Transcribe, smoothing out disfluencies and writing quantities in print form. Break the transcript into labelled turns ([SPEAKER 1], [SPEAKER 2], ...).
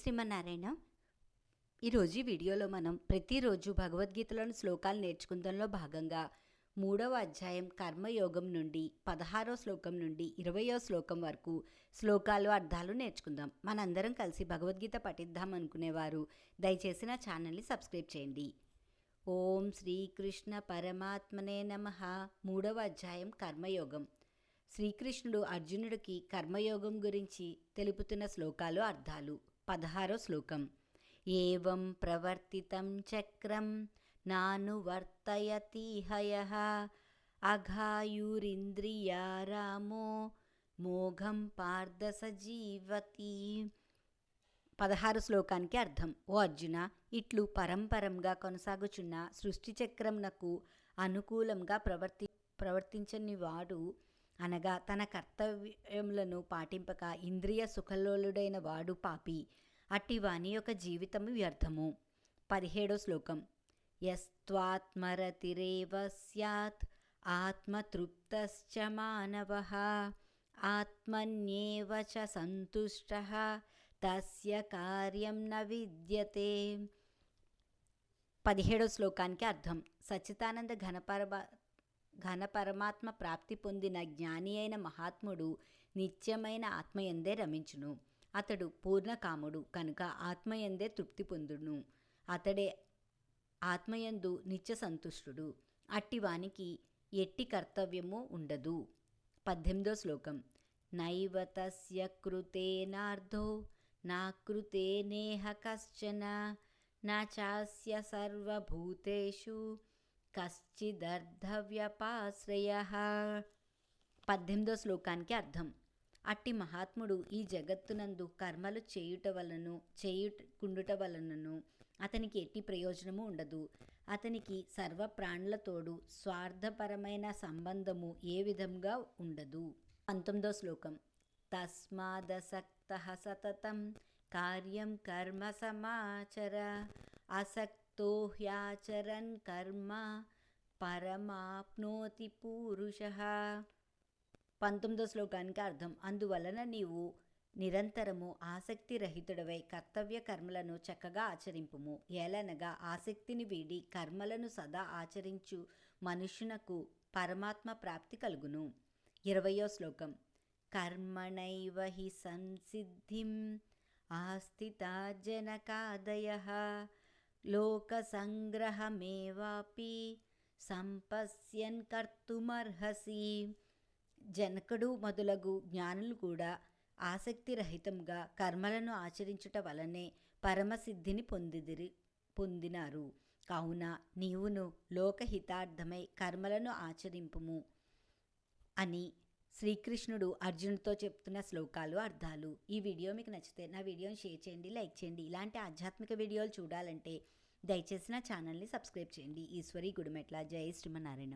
[SPEAKER 1] శ్రీమన్నారాయణ. ఈరోజు ఈ వీడియోలో మనం ప్రతిరోజు భగవద్గీతలోని శ్లోకాలు నేర్చుకుందంలో భాగంగా 3వ అధ్యాయం కర్మయోగం నుండి 16వ శ్లోకం నుండి 20వ శ్లోకం వరకు శ్లోకాలు అర్థాలు నేర్చుకుందాం. మనందరం కలిసి భగవద్గీత పఠిద్దాం అనుకునేవారు దయచేసి నా ఛానల్ని సబ్స్క్రైబ్ చేయండి. ఓం శ్రీకృష్ణ పరమాత్మనే నమః. 3వ అధ్యాయం కర్మయోగం. శ్రీకృష్ణుడు అర్జునుడికి కర్మయోగం గురించి తెలుపుతున్న శ్లోకాలు అర్థాలు. 16వ శ్లోకం. ఏవం ప్రవర్తితం చక్రం నానువర్తయతి హయః అఘాయురింద్రియా రామో మోఘం పార్థ సజీవతి. 16 శ్లోకానికి అర్థం. ఓ అర్జున, ఇట్లు పరంపరంగా కొనసాగుచున్న సృష్టి చక్రంనకు అనుకూలంగా ప్రవర్తించని వాడు, అనగా తన కర్తవ్యములను పాటింపక ఇంద్రియ సుఖలోలుడైన వాడు పాపి. అట్టి వాని యొక్క జీవితము వ్యర్థము. 17వ శ్లోకం. యస్త్వాత్మరతిరేవ స్యాత్ ఆత్మతృప్తశ్చ మానవః ఆత్మన్యేవ చ సంతుష్టః తస్య కార్యం న విద్యతే. 17వ శ్లోకానికి అర్థం. సచ్చిదానంద ఘన పరమాత్మ ప్రాప్తి పొందిన జ్ఞాని అయిన మహాత్ముడు నిత్యమైన ఆత్మయందే రమించును. అతడు పూర్ణకాముడు కనుక ఆత్మయందే తృప్తి పొందును. అతడే ఆత్మయందు నిత్య సంతుష్టుడు. అట్టివానికి ఎట్టి కర్తవ్యము ఉండదు. 18వ శ్లోకం. నైవ తస్య కృతేనార్థో నాకృతే నేహ కశ్చన న చాస్య సర్వభూతేషు కశ్చిదర్థవ్యపాశ్రయః. 18వ శ్లోకానికి అర్థం. అట్టి మహాత్ముడు ఈ జగత్తునందు కర్మలు చేయుకుండుట వలనను అతనికి ఎట్టి ప్రయోజనము ఉండదు. అతనికి సర్వ ప్రాణులతోడు స్వార్థపరమైన సంబంధము ఏ విధంగా ఉండదు. 19వ శ్లోకం. తస్మాదసక్తః సతతం కార్యం కర్మ సమాచర అసక్తో హ్యాచరన్ కర్మ పరమాప్నోతి పూరుషః. 19వ శ్లోకానికి అర్థం. అందువలన నీవు నిరంతరము ఆసక్తి రహితుడవై కర్తవ్య కర్మలను చక్కగా ఆచరింపుము. ఏలనగా ఆసక్తిని వీడి కర్మలను సదా ఆచరించు మనుష్యునకు పరమాత్మ ప్రాప్తి కలుగును. 20వ శ్లోకం. కర్మణైవ హి సంసిద్ధిం ఆస్థితా జనకాదయః లోక సంగ్రహమేవాపి సంపశ్యన్ కర్తుమర్హసి. జనకుడు మొదలగు జ్ఞానులు కూడా ఆసక్తి రహితంగా కర్మలను ఆచరించుట వలనే పరమసిద్ధిని పొందినారు. కావున నీవును లోకహితార్థమై కర్మలను ఆచరింపుము అని శ్రీకృష్ణుడు అర్జునుడితో చెప్తున్న శ్లోకాలు అర్థాలు. ఈ వీడియో మీకు నచ్చితే నా వీడియోని షేర్ చేయండి, లైక్ చేయండి. ఇలాంటి ఆధ్యాత్మిక వీడియోలు చూడాలంటే దయచేసి నా ఛానల్ని సబ్స్క్రైబ్ చేయండి. ఈశ్వరి గుడిమెట్ల. జై శ్రీమన్నారాయణ.